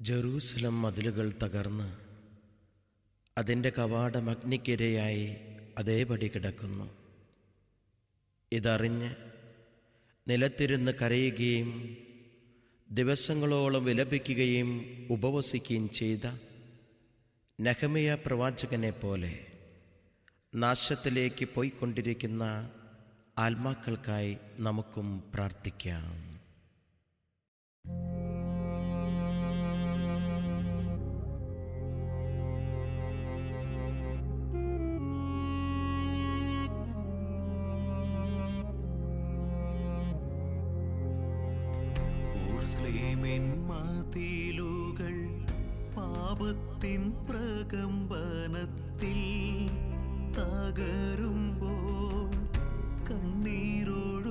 Jerusalem മതിലുകൾ തകർന്ന് അതിൻ്റെ കവാടം അഗ്നിക്കിരയായി അതേപടി കിടക്കുന്നു. ഇതറിഞ്ഞ് നിലത്തിരുന്ന് കരയുകയും ദിവസങ്ങളോളം വിലപിക്കുകയും ഉപവസിക്കുകയും ചെയ്ത നെഹെമ്യാ പ്രവാചകനെ പോലെ നാശത്തിലേക്ക് പോയിക്കൊണ്ടിരിക്കുന്ന ആത്മാക്കൾക്കായി നമുക്കും പ്രാർത്ഥിക്കാം. മതിലുകൾ പാപത്തിൻ പ്രകമ്പനത്തിൽ തകരുമ്പോൾ കണ്ണീരൊഴുക്കാതെ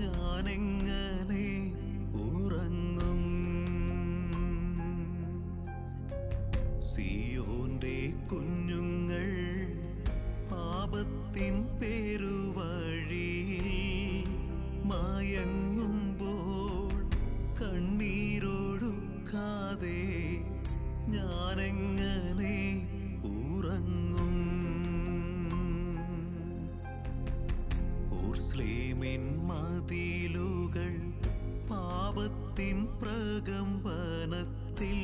ഞാനെങ്ങനെ ഉറങ്ങും? സിയോന്റെ കുഞ്ഞുങ്ങൾ പാപത്തിൻ പെരുവഴിയിൽ മയങ്ങുമ്പോൾ കണ്ണീരൊഴുക്കാതെ ഞാനെങ്ങനെ ഉറങ്ങും? യെരൂശലേമിൻ മതിലുകൾ പാപത്തിൻ പ്രകമ്പനത്തിൽ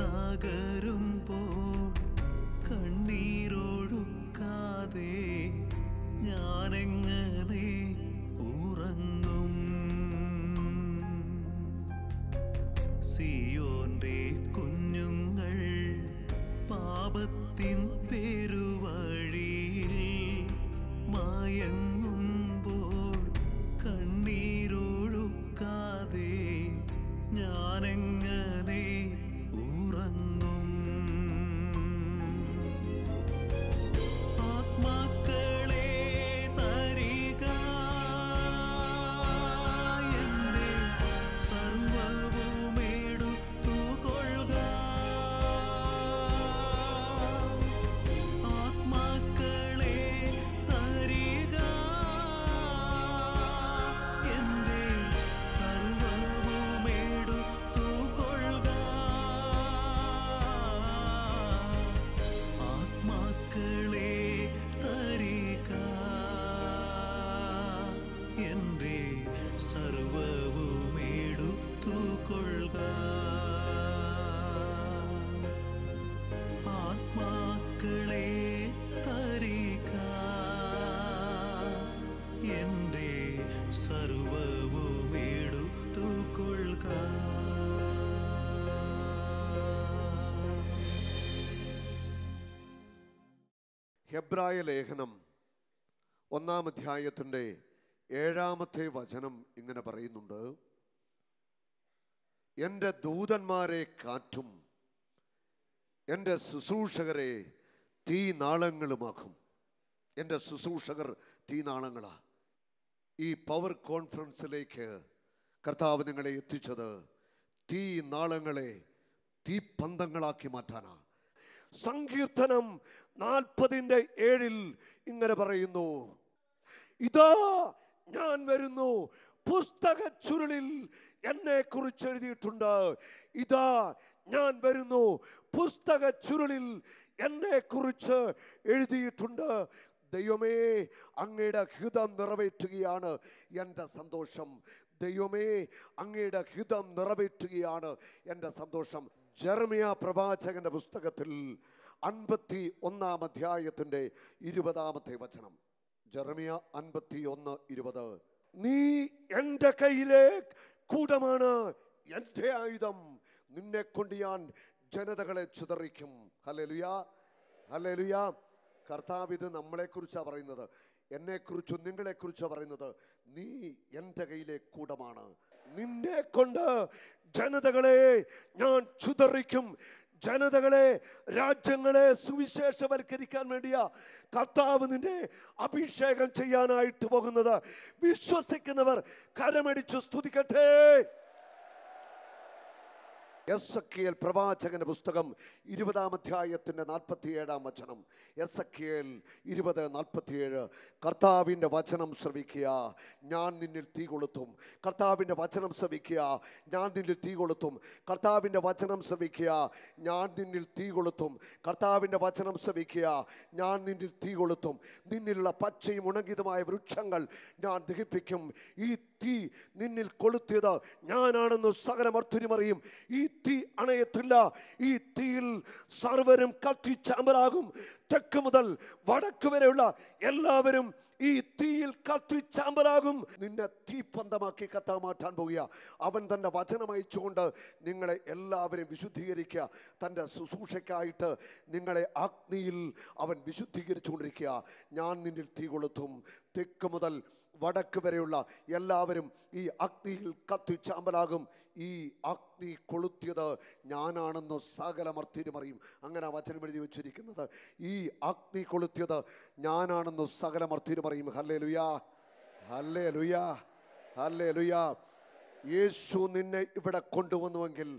തകരുമ്പോൾ കണ്ണീരൊഴുക്കാതെ ഞാനെങ്ങനെ ഉറങ്ങും? സിയോന്റെ കുഞ്ഞുങ്ങൾ പാപത്തിൻ പെരുവഴിയിൽ മയങ്ങുമ്പോൾ കണ്ണീരൊഴുക്കാതെ ഞാനെങ്ങനെ ഉറങ്ങും? ആത്മാക്കളെ തരിക, എന്റെ സർവ്വവും എടുത്തുകൊള്ളുക. ആത്മാക്കളെ തരിക, എന്റെ സർവ്വവും എടുത്തുകൊള്ളുക. ആത്മാക്കളെ തരിക, എന്റെ സർവ്വവും എടുത്തുകൊള്ളുക. ആത്മാക്കളെ തരിക, എന്റെ സർവ്വവും എടുത്തുകൊള്ളുക. ഹെബ്രായ ലേഖനം 1-ാം അധ്യായത്തിൻ്റെ 7-ാമത്തെ വചനം ഇങ്ങനെ പറയുന്നുണ്ട്: എൻ്റെ ദൂതന്മാരെ കാറ്റും എൻ്റെ ശുശ്രൂഷകരെ തീനാളങ്ങളുമാക്കും. എൻ്റെ ശുശ്രൂഷകർ തീനാളങ്ങളാ. ഈ പവർ കോൺഫറൻസിലേക്ക് കർത്താവ് നിങ്ങളെ എത്തിച്ചത് തീനാളങ്ങളെ തീപ്പന്തങ്ങളാക്കി മാറ്റാനാ. സങ്കീർത്തനം 40:7 ഇങ്ങനെ പറയുന്നു: ഇതാ ഞാൻ വരുന്നു, പുസ്തക ചുരുളിൽ എന്നെ കുറിച്ച് എഴുതിയിട്ടുണ്ട്. ഇതാ ഞാൻ വരുന്നു, പുസ്തക ചുരുളിൽ എന്നെ കുറിച്ച് എഴുതിയിട്ടുണ്ട്. ദൈവമേ, അങ്ങയുടെ ഹിതം നിറവേറ്റുകയാണ് എൻ്റെ സന്തോഷം. ദൈവമേ, അങ്ങയുടെ ഹിതം നിറവേറ്റുകയാണ് എൻ്റെ സന്തോഷം. ജെറമ്യാ പ്രവാചകന്റെ പുസ്തകത്തിൽ 51-ാം അധ്യായത്തിൻ്റെ 20-ാമത്തെ വചനം. ജെറമ്യാ 51:20. നീ എൻ്റെ കയ്യിലെ കൂടമാണ്, എൻ്റെ ആയുധം. നിന്നെ കൊണ്ട് ഞാൻ ജനതകളെ ചിതറിക്കും. Hallelujah, hallelujah. കർത്താവ് ഇത് നമ്മളെക്കുറിച്ചാണ് പറയുന്നത്, എന്നെക്കുറിച്ചും നിങ്ങളെക്കുറിച്ചാണ് പറയുന്നത്. നീ എൻ്റെ കയ്യിലെ കൂടമാണ്, നിന്നെ കൊണ്ട് ജനതകളെ ഞാൻ ചിതറിക്കും. ജനതകളെ, രാജ്യങ്ങളെ സുവിശേഷവൽക്കരിക്കാൻ വേണ്ടിയാ കർത്താവ് നിന്നെ അഭിഷേകം ചെയ്യാനായിട്ട് പോകുന്നത്. വിശ്വസിക്കുന്നവർ കരമടിച്ചു സ്തുതിക്കട്ടെ. എസെക്കിയേൽ പ്രവാചകന്റെ പുസ്തകം 20-ാം അധ്യായത്തിൻ്റെ 47-ാം വചനം. എസെക്കിയേൽ 20:47. കർത്താവിൻ്റെ വചനം ശ്രവിക്കുക, ഞാൻ നിന്നിൽ തീ കൊളുത്തും. കർത്താവിൻ്റെ വചനം ശ്രവിക്കുക, ഞാൻ നിന്നിൽ തീ കൊളുത്തും. കർത്താവിൻ്റെ വചനം ശ്രവിക്കുക, ഞാൻ നിന്നിൽ തീ കൊളുത്തും. കർത്താവിൻ്റെ വചനം ശ്രവിക്കുക, ഞാൻ നിന്നിൽ തീ കൊളുത്തും. നിന്നിലുള്ള പച്ചയും ഉണങ്ങിയതുമായ വൃക്ഷങ്ങൾ ഞാൻ ദഹിപ്പിക്കും. ഈ തീ നിന്നിൽ കൊളുത്തിയത് ഞാനാണെന്ന് സകലമർത്തുരിമറിയും. ഈ തീ അണയത്തില്ല. ഈ തീയിൽ സർവരും കത്തിച്ചാമ്പലാകും. തെക്ക് മുതൽ വടക്ക് വരെയുള്ള എല്ലാവരും ഈ തീയിൽ കത്തിച്ചാമ്പലാകും. നിന്നെ തീപ്പന്തമാക്കി കത്താൻ മാറ്റാൻ പോകുക. അവൻ തൻ്റെ വചനം അയച്ചുകൊണ്ട് നിങ്ങളെ എല്ലാവരെയും വിശുദ്ധീകരിക്കുക. തൻ്റെ ശുശ്രൂഷയ്ക്കായിട്ട് നിങ്ങളെ അഗ്നിയിൽ അവൻ വിശുദ്ധീകരിച്ചുകൊണ്ടിരിക്കുക. ഞാൻ നിന്നിൽ തീ കൊളുത്തും. തെക്ക് മുതൽ വടക്ക് വരെയുള്ള എല്ലാവരും ഈ അഗ്നിയിൽ കത്തിച്ചാമ്പലാകും. ഈ അഗ്നി കൊളുത്തിയത് ഞാനാണെന്ന് സകലമർത്തിരുമറിയും. അങ്ങനെ വചനം എഴുതി വെച്ചിരിക്കുന്നത്. ഈ അഗ്നി കൊളുത്തിയത് ഞാനാണെന്ന് സകലമർത്തിരുമറിയും. ഹല്ലേലൂയാ, ഹല്ലേലൂയാ, ഹല്ലേലൂയാ. യേശു നിന്നെ ഇവിടെ കൊണ്ടുവന്നുവെങ്കിൽ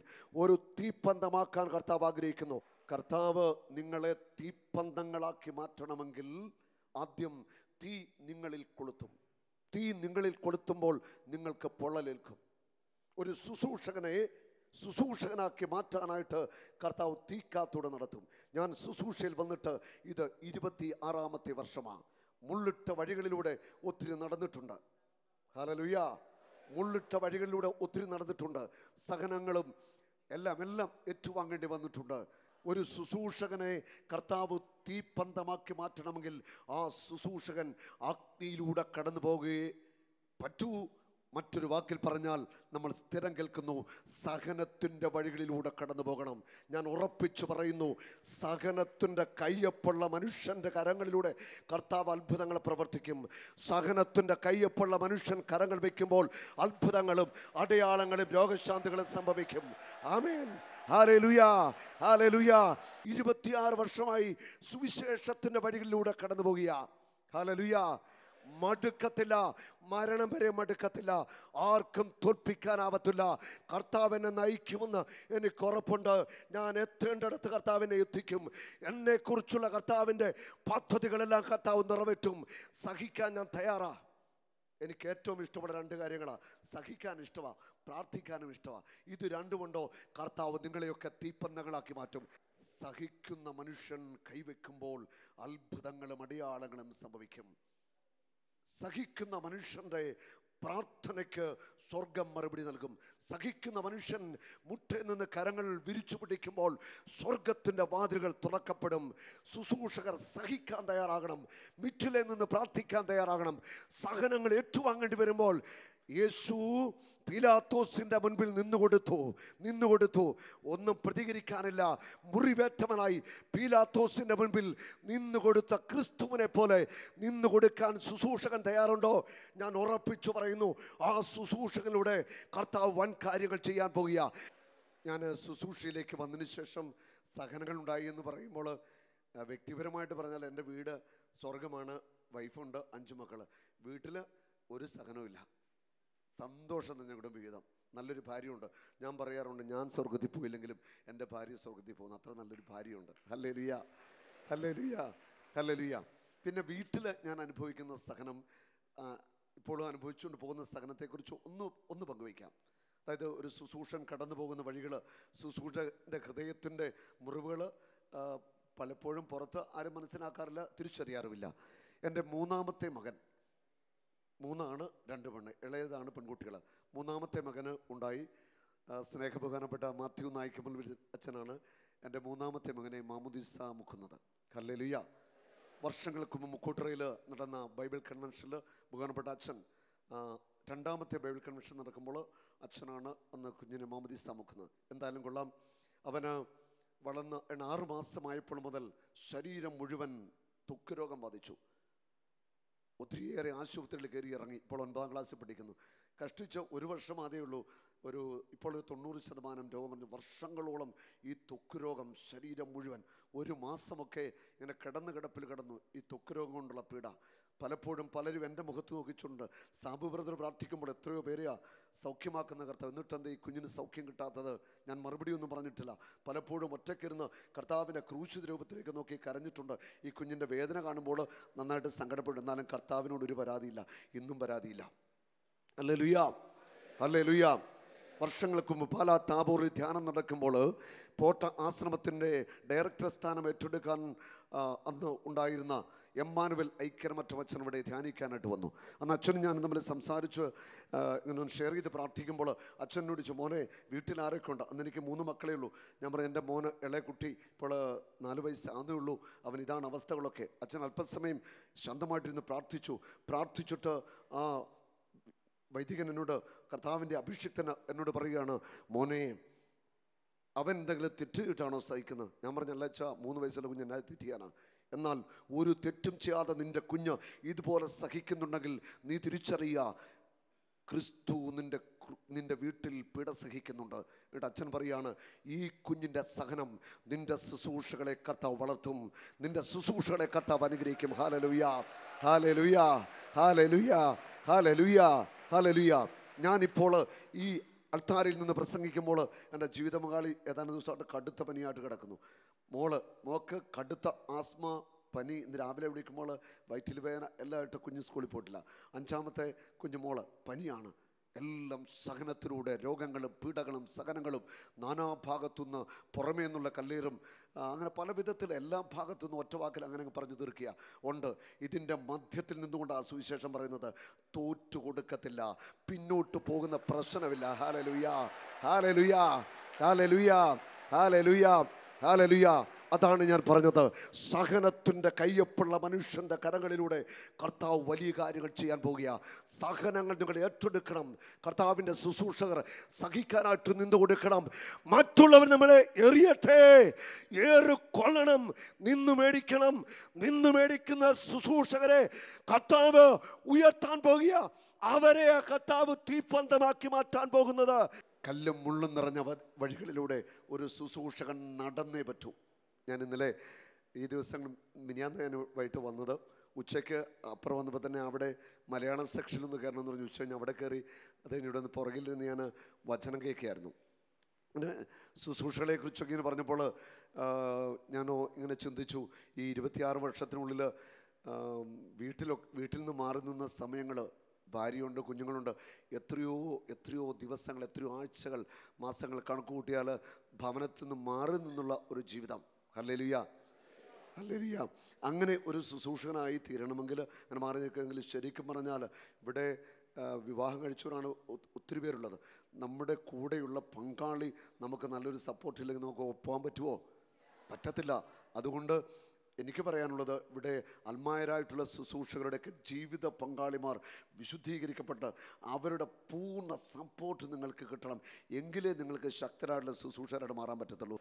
ഒരു തീപ്പന്തമാക്കാൻ കർത്താവ് ആഗ്രഹിക്കുന്നു. കർത്താവ് നിങ്ങളെ തീപ്പന്തങ്ങളാക്കി മാറ്റണമെങ്കിൽ ആദ്യം തീ നിങ്ങളിൽ കൊളുത്തും. തീ നിങ്ങളിൽ കൊളുത്തുമ്പോൾ നിങ്ങൾക്ക് പൊള്ളലേൽക്കും. ഒരു ശുശ്രൂഷകനാക്കി മാറ്റാനായിട്ട് കർത്താവ് തീക്കാത്തൂടെ നടത്തും. ഞാൻ ശുശ്രൂഷയിൽ വന്നിട്ട് ഇത് 26-ാമത്തെ വർഷമാണ്. മുള്ളിട്ട വഴികളിലൂടെ ഒത്തിരി നടന്നിട്ടുണ്ട്. ഹല്ലേലൂയാ. മുള്ളിട്ട വഴികളിലൂടെ ഒത്തിരി നടന്നിട്ടുണ്ട്. സഹനങ്ങളും എല്ലാം ഏറ്റുവാങ്ങേണ്ടി വന്നിട്ടുണ്ട്. ഒരു ശുശ്രൂഷകനെ കർത്താവ് തീപ്പന്തമാക്കി മാറ്റണമെങ്കിൽ ആ ശുശ്രൂഷകൻ അഗ്നിയിലൂടെ കടന്നു പോകുകയേ പറ്റൂ. മറ്റൊരു വാക്കിൽ പറഞ്ഞാൽ നമ്മൾ സ്ഥിരം കേൾക്കുന്നു, സഹനത്തിൻ്റെ വഴികളിലൂടെ കടന്നു പോകണം. ഞാൻ ഉറപ്പിച്ചു പറയുന്നു, സഹനത്തിൻ്റെ കയ്യൊപ്പുള്ള മനുഷ്യൻ്റെ കരങ്ങളിലൂടെ കർത്താവ് അത്ഭുതങ്ങൾ പ്രവർത്തിക്കും. സഹനത്തിൻ്റെ കയ്യൊപ്പുള്ള മനുഷ്യൻ കരങ്ങൾ വയ്ക്കുമ്പോൾ അത്ഭുതങ്ങളും അടയാളങ്ങളും രോഗശാന്തികളും സംഭവിക്കും. ആമേൻ, ഹല്ലേലൂയാ, ഹല്ലേലൂയാ. 26 വർഷമായി സുവിശേഷത്തിൻ്റെ വഴികളിലൂടെ കടന്നു പോകുക. ഹല്ലേലൂയാ. മടുക്കത്തില്ല, മരണം വരെ മടുക്കത്തില്ല. ആർക്കും തോൽപ്പിക്കാനാവത്തില്ല. കർത്താവ് എന്നെ നയിക്കുമെന്ന് എനിക്ക് ഉറപ്പുണ്ട്. ഞാൻ എത്തേണ്ടടുത്ത് കർത്താവിനെ എത്തിക്കും. എന്നെക്കുറിച്ചുള്ള കർത്താവിൻ്റെ പദ്ധതികളെല്ലാം കർത്താവ് നിറവേറ്റും. സഹിക്കാൻ ഞാൻ തയ്യാറാ. എനിക്ക് ഏറ്റവും ഇഷ്ടമുള്ള 2 കാര്യങ്ങളാണ്. സഹിക്കാൻ ഇഷ്ടമാണ്, പ്രാർത്ഥിക്കാനും ഇഷ്ടമാണ്. ഇത് രണ്ടുമുണ്ടോ കർത്താവ് നിങ്ങളെയൊക്കെ തീപ്പന്തങ്ങളാക്കി മാറ്റും. സഹിക്കുന്ന മനുഷ്യൻ കൈവെക്കുമ്പോൾ അത്ഭുതങ്ങളും അടയാളങ്ങളും സംഭവിക്കും. സഹിക്കുന്ന മനുഷ്യൻ്റെ പ്രാർത്ഥനയ്ക്ക് സ്വർഗം മറുപടി നൽകും. സഹിക്കുന്ന മനുഷ്യൻ മുട്ടയിൽ നിന്ന് കരങ്ങൾ വിരിച്ചു പിടിക്കുമ്പോൾ സ്വർഗത്തിൻ്റെ വാതിലുകൾ തുറക്കപ്പെടും. ശുശ്രൂഷകർ സഹിക്കാൻ തയ്യാറാകണം. മിറ്റിലെ നിന്ന് പ്രാർത്ഥിക്കാൻ തയ്യാറാകണം. സഹനങ്ങൾ ഏറ്റുവാങ്ങേണ്ടി വരുമ്പോൾ യേശു പീലാത്തോസിന്റെ മുൻപിൽ നിന്നുകൊടുത്തു. ഒന്നും പ്രതികരിക്കാനില്ല. മുറിവേറ്റവനായി പീലാത്തോസിന്റെ മുൻപിൽ നിന്നുകൊടുത്ത ക്രിസ്തുവിനെ പോലെ നിന്നുകൊടുക്കാൻ ശുശ്രൂഷകൻ തയ്യാറുണ്ടോ? ഞാൻ ഉറപ്പിച്ചു പറയുന്നു, ആ ശുശ്രൂഷകനിലൂടെ കർത്താവ് വൻ കാര്യങ്ങൾ ചെയ്യാൻ പോകുക. ഞാൻ ശുശ്രൂഷയിലേക്ക് വന്നതിന് ശേഷം സഹനങ്ങൾ ഉണ്ടായി എന്ന് പറയുമ്പോൾ വ്യക്തിപരമായിട്ട് പറഞ്ഞാൽ എൻ്റെ വീട് സ്വർഗമാണ്. വൈഫുണ്ട്, 5 മക്കൾ. വീട്ടിൽ ഒരു സഹനവുമില്ല. സന്തോഷം തന്നെ കുടുംബജീവിതം. നല്ലൊരു ഭാര്യയുണ്ട്. ഞാൻ പറയാറുണ്ട്, ഞാൻ സ്വർഗത്തിൽ പോയില്ലെങ്കിലും എൻ്റെ ഭാര്യ സ്വർഗത്തിൽ പോകുന്നു. അത്ര നല്ലൊരു ഭാര്യയുണ്ട്. Hallelujah, hallelujah, hallelujah. പിന്നെ വീട്ടിൽ ഞാൻ അനുഭവിക്കുന്ന സഹനം, ഇപ്പോഴും അനുഭവിച്ചുകൊണ്ട് പോകുന്ന സഹനത്തെക്കുറിച്ച് ഒന്ന് പങ്കുവയ്ക്കാം. അതായത് ഒരു ശുശ്രൂഷൻ കടന്നു പോകുന്ന വഴികൾ, ശുശ്രൂഷൻ്റെ ഹൃദയത്തിൻ്റെ മുറിവുകൾ പലപ്പോഴും പുറത്ത് ആരും മനസ്സിലാക്കാറില്ല, തിരിച്ചറിയാറുമില്ല. എൻ്റെ 3ാമത്തെ മകൻ, 3 2 പെണ്ണ്, ഇളയതാണ് പെൺകുട്ടികൾ. 3ാമത്തെ മകന് ഉണ്ടായി. സ്നേഹബഹുമാനപ്പെട്ട മാത്യു നായിക്കമ്മൽ അച്ഛനാണ് എൻ്റെ 3ാമത്തെ മകനെ മാമുദീസ മുക്കുന്നത്. ഹല്ലേലൂയ. വർഷങ്ങൾക്ക് മുമ്പ് മുക്കൂട്ടറയിൽ നടന്ന ബൈബിൾ കൺവെൻഷനിൽ ബഹുമാനപ്പെട്ട അച്ഛൻ, 2ാമത്തെ ബൈബിൾ കൺവെൻഷൻ നടക്കുമ്പോൾ അച്ഛനാണ് അന്ന് കുഞ്ഞിനെ മാമുദീസ മുക്കുന്നത്. എന്തായാലും കൊള്ളാം. അവന് വളർന്ന് 6 മാസമായപ്പോൾ മുതൽ ശരീരം മുഴുവൻ ത്വക്ക് രോഗം ബാധിച്ചു. ഒത്തിരിയേറെ ആശുപത്രിയിൽ കയറി ഇറങ്ങി. ഇപ്പോൾ 9ാം ക്ലാസ്സിൽ പഠിക്കുന്നു. കഷ്ടിച്ച് 1 വർഷം അതേ ഉള്ളൂ. ഇപ്പോൾ ഒരു 90% രോഗം. വർഷങ്ങളോളം ഈ ത്വക്ക് രോഗം ശരീരം മുഴുവൻ. 1 മാസമൊക്കെ ഇങ്ങനെ കിടപ്പിൽ കിടന്നു. ഈ ത്വക്ക് രോഗം കൊണ്ടുള്ള പീഡ പലപ്പോഴും പലരും എൻ്റെ മുഖത്ത് നോക്കിച്ചുണ്ട്. സാബു ബ്രദർ പ്രാർത്ഥിക്കുമ്പോൾ എത്രയോ പേരെയാ സൗഖ്യമാക്കുന്ന കർത്താവ്, എന്നിട്ടെന്താ ഈ കുഞ്ഞിന് സൗഖ്യം കിട്ടാത്തത്? ഞാൻ മറുപടിയൊന്നും പറഞ്ഞിട്ടില്ല. പലപ്പോഴും ഒറ്റയ്ക്കിരുന്ന് കർത്താവിൻ്റെ ക്രൂശിത രൂപത്തിലേക്ക് നോക്കി കരഞ്ഞിട്ടുണ്ട്. ഈ കുഞ്ഞിൻ്റെ വേദന കാണുമ്പോൾ നന്നായിട്ട് സങ്കടപ്പെടും. എന്നാലും കർത്താവിനോട് ഒരു പരാതിയില്ല, ഇന്നും പരാതിയില്ല. Hallelujah, hallelujah. വർഷങ്ങൾക്ക് മുമ്പ് പാലാ താബോറിൽ ധ്യാനം നടക്കുമ്പോൾ പോട്ട ആശ്രമത്തിൻ്റെ ഡയറക്ടർ സ്ഥാനം ഏറ്റെടുക്കാൻ അന്ന് ഉണ്ടായിരുന്ന എമ്മാനുവൽ ഐക്യരമറ്റ അച്ഛൻ ഇവിടെ ധ്യാനിക്കാനായിട്ട് വന്നു. അന്ന് അച്ഛനും ഞാൻ തമ്മിൽ സംസാരിച്ച് ഇങ്ങനെ ഷെയർ ചെയ്ത് പ്രാർത്ഥിക്കുമ്പോൾ അച്ഛനോട് ചോദിച്ചു, മോനെ വീട്ടിൽ ആരൊക്കെ ഉണ്ട്? അന്ന് എനിക്ക് 3 മക്കളേ ഉള്ളൂ. ഞാൻ പറഞ്ഞു, എൻ്റെ മോന് ഇളയ കുട്ടി ഇപ്പോൾ 4 വയസ്സ് ആകുന്നേ ഉള്ളൂ, അവൻ ഇതാണ് അവസ്ഥകളൊക്കെ. അച്ഛൻ അല്പസമയം ശാന്തമായിട്ടിരുന്ന് പ്രാർത്ഥിച്ചിട്ട് ആ വൈദികൻ എന്നോട്, കർത്താവിൻ്റെ അഭിഷിക്തൻ എന്നോട് പറയുകയാണ്, മോനെ അവൻ എന്തെങ്കിലും തെറ്റിയിട്ടാണോ സഹിക്കുന്നത്? ഞാൻ പറഞ്ഞല്ല അച്ഛാ, 3 വയസ്സുള്ള കുഞ്ഞ് എന്നെ തെറ്റിയാനാണ്. എന്നാൽ ഒരു തെറ്റും ചെയ്യാതെ നിന്റെ കുഞ്ഞ് ഇതുപോലെ സഹിക്കുന്നുണ്ടെങ്കിൽ നീ തിരിച്ചറിയുക, ക്രിസ്തു നിന്റെ വീട്ടിൽ പീഡ സഹിക്കുന്നുണ്ട്. എന്നിട്ട് അച്ഛൻ പറയാണ്, ഈ കുഞ്ഞിൻ്റെ സഹനം നിന്റെ ശുശ്രൂഷകളെ കർത്താവ് വളർത്തും, നിന്റെ ശുശ്രൂഷകളെ കർത്താവ് അനുഗ്രഹിക്കും. Hallelujah, hallelujah, hallelujah, hallelujah, hallelujah. ഞാനിപ്പോൾ ഈ അൾത്താരിൽ നിന്ന് പ്രസംഗിക്കുമ്പോൾ എൻ്റെ ജീവിത പങ്കാളി ഏതാനും ദിവസമായിട്ട് കടുത്ത പനിയായിട്ട് കിടക്കുന്നു. മോക്ക് കടുത്ത ആസ്മ പനി. ഇന്ന് രാവിലെ വിളിക്കുമ്പോൾ വയറ്റിൽ വേദന എല്ലാമായിട്ട് കുഞ്ഞ് സ്കൂളിൽ പോയിട്ടില്ല. 5ാമത്തെ കുഞ്ഞുമോള് പനിയാണ്. എല്ലാം സഹനത്തിലൂടെ രോഗങ്ങളും പീഡകളും സഹനങ്ങളും നാനാഭാഗത്തുനിന്ന് പുറമേ നിന്നുള്ള കല്ലേറും അങ്ങനെ പല വിധത്തിൽ എല്ലാ ഭാഗത്തുനിന്നും ഒറ്റ വാക്കിൽ അങ്ങനെ പറഞ്ഞു തീർക്കുക ഉണ്ട്. ഇതിൻ്റെ മധ്യത്തിൽ നിന്നുകൊണ്ട് ആ സുവിശേഷം പറയുന്നത്, തോറ്റു കൊടുക്കത്തില്ല, പിന്നോട്ട് പോകുന്ന പ്രശ്നമില്ല. Hallelujah, hallelujah, hallelujah, hallelujah, hallelujah. അതാണ് ഞാൻ പറഞ്ഞത്. സഹനത്തിൻ്റെ കയ്യൊപ്പുള്ള മനുഷ്യൻ്റെ കരങ്ങളിലൂടെ കർത്താവ് വലിയ കാര്യങ്ങൾ ചെയ്യാൻ പോകുക. സഹനങ്ങൾ നിങ്ങൾ ഏറ്റെടുക്കണം. കർത്താവിൻ്റെ ശുശ്രൂഷകർ സഹിക്കാനായിട്ട് നിന്നു കൊടുക്കണം. മറ്റുള്ളവർ നമ്മളെ എറിയട്ടെ, ഏറിക്കൊള്ളണം, നിന്നു മേടിക്കണം. നിന്നു മേടിക്കുന്ന ശുശ്രൂഷകരെ കർത്താവ് ഉയർത്താൻ പോകുക. അവരെ കർത്താവ് തീപ്പന്തമാക്കി മാറ്റാൻ പോകുന്നത്. കല്ലും മുള്ളും നിറഞ്ഞ വഴികളിലൂടെ ഒരു ശുശ്രൂഷകൻ നടന്നേ പറ്റൂ. ഞാൻ ഇന്നലെ ഈ ദിവസങ്ങൾ മിനിയാന്ന് ഞാൻ വൈകിട്ട് വന്നത്, ഉച്ചയ്ക്ക് അപ്പുറം വന്നപ്പോൾ തന്നെ അവിടെ മലയാളം സെക്ഷനിലൊന്ന് കയറണമെന്ന് പറഞ്ഞു. ഉച്ച കഴിഞ്ഞ് അവിടെ കയറി അത് കഴിഞ്ഞ് ഇവിടെ നിന്ന് പുറകിൽ നിന്ന് ഞാൻ വചനം കേൾക്കുകയായിരുന്നു. അങ്ങനെ ശുശ്രൂഷകളെ കുറിച്ചൊക്കെ ഇങ്ങനെ പറഞ്ഞപ്പോൾ ഞാനോ ഇങ്ങനെ ചിന്തിച്ചു, ഈ 26 വർഷത്തിനുള്ളിൽ വീട്ടിൽ നിന്ന് മാറി നിന്ന സമയങ്ങൾ, ഭാര്യയുണ്ട്, കുഞ്ഞുങ്ങളുണ്ട്, എത്രയോ ദിവസങ്ങൾ, എത്രയോ ആഴ്ചകൾ, മാസങ്ങൾ കണക്ക് കൂട്ടിയാൽ ഭവനത്തിൽ നിന്ന് മാറി നിന്നുള്ള ഒരു ജീവിതം. Hallelujah, hallelujah. അങ്ങനെ ഒരു ശുശ്രൂഷകനായി തീരണമെങ്കിൽ, അങ്ങനെ മാറി നിൽക്കണമെങ്കിൽ, ശരിക്കും പറഞ്ഞാൽ ഇവിടെ വിവാഹം കഴിച്ചവരാണ് ഒത്തിരി പേരുള്ളത്. നമ്മുടെ കൂടെയുള്ള പങ്കാളി നമുക്ക് നല്ലൊരു സപ്പോർട്ടില്ലെങ്കിൽ നമുക്ക് ഒപ്പാൻ പറ്റുമോ? പറ്റത്തില്ല. അതുകൊണ്ട് എനിക്ക് പറയാനുള്ളത്, ഇവിടെ അൽമായരായിട്ടുള്ള ശുശ്രൂഷകരുടെയൊക്കെ ജീവിത പങ്കാളിമാർ വിശുദ്ധീകരിക്കപ്പെട്ട് അവരുടെ പൂർണ്ണ സപ്പോർട്ട് നിങ്ങൾക്ക് കിട്ടണം. എങ്കിലേ നിങ്ങൾക്ക് ശക്തരായിട്ടുള്ള ശുശ്രൂഷകരായിട്ട് മാറാൻ പറ്റത്തുള്ളൂ.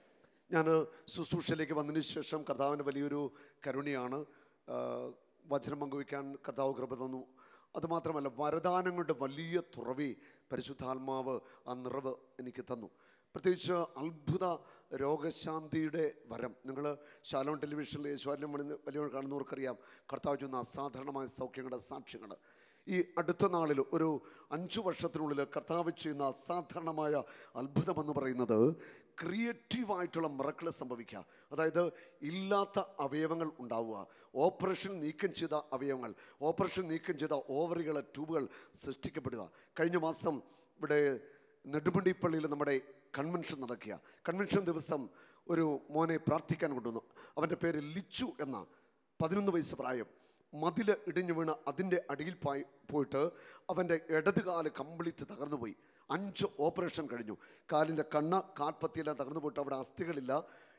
ഞാൻ ശുശ്രൂഷയിലേക്ക് വന്നതിന് ശേഷം കർത്താവിൻ്റെ വലിയൊരു കരുണയാണ്. വചനം പങ്കുവയ്ക്കാൻ കർത്താവ് കൃപ തന്നു. അതുമാത്രമല്ല, വരദാനങ്ങളുടെ വലിയ തുറവി പരിശുദ്ധാത്മാവ് ആ നിറവ് എനിക്ക് തന്നു. പ്രത്യേകിച്ച് അത്ഭുത രോഗശാന്തിയുടെ വരം. നിങ്ങൾ ശാലോം ടെലിവിഷനിൽ യേശുവാരിലും വലിയ കാണുന്നവർക്കറിയാം, കർത്താവ് ചെയ്യുന്ന അസാധാരണമായ സൗഖ്യങ്ങളുടെ സാക്ഷ്യങ്ങൾ. ഈ അടുത്ത നാളിൽ ഒരു 5 വർഷത്തിനുള്ളിൽ കർത്താവ് ചെയ്യുന്ന അസാധാരണമായ അത്ഭുതമെന്ന് പറയുന്നത് ക്രിയേറ്റീവായിട്ടുള്ള മിറക്കിൾ സംഭവിക്കുക. അതായത് ഇല്ലാത്ത അവയവങ്ങൾ ഉണ്ടാവുക, ഓപ്പറേഷൻ നീക്കം ചെയ്ത അവയവങ്ങൾ, ഓപ്പറേഷൻ നീക്കം ചെയ്ത ഓവറികൾ, ട്യൂബുകൾ സൃഷ്ടിക്കപ്പെടുക. കഴിഞ്ഞ മാസം ഇവിടെ നെടുമുണ്ടിപ്പള്ളിയിൽ നമ്മുടെ കൺവെൻഷൻ നടക്കുക. കൺവെൻഷൻ ദിവസം ഒരു മോനെ പ്രാർത്ഥിക്കാൻ കൊണ്ടുവന്നു. അവൻ്റെ പേര് ലിച്ചു എന്ന, 11 വയസ്സ് പ്രായം. മതിൽ ഇടിഞ്ഞു വീണ് അതിൻ്റെ അടിയിൽ പോയിട്ട് അവൻ്റെ ഇടതുകാല് കംപ്ലീറ്റ് തകർന്നു പോയി. 5 ഓപ്പറേഷൻ കഴിഞ്ഞു. കാലിൻ്റെ കണ്ണ്, കാൽപ്പത്തിയെല്ലാം തകർന്നു പോയിട്ട് അവിടെ അസ്ഥികളില്ല.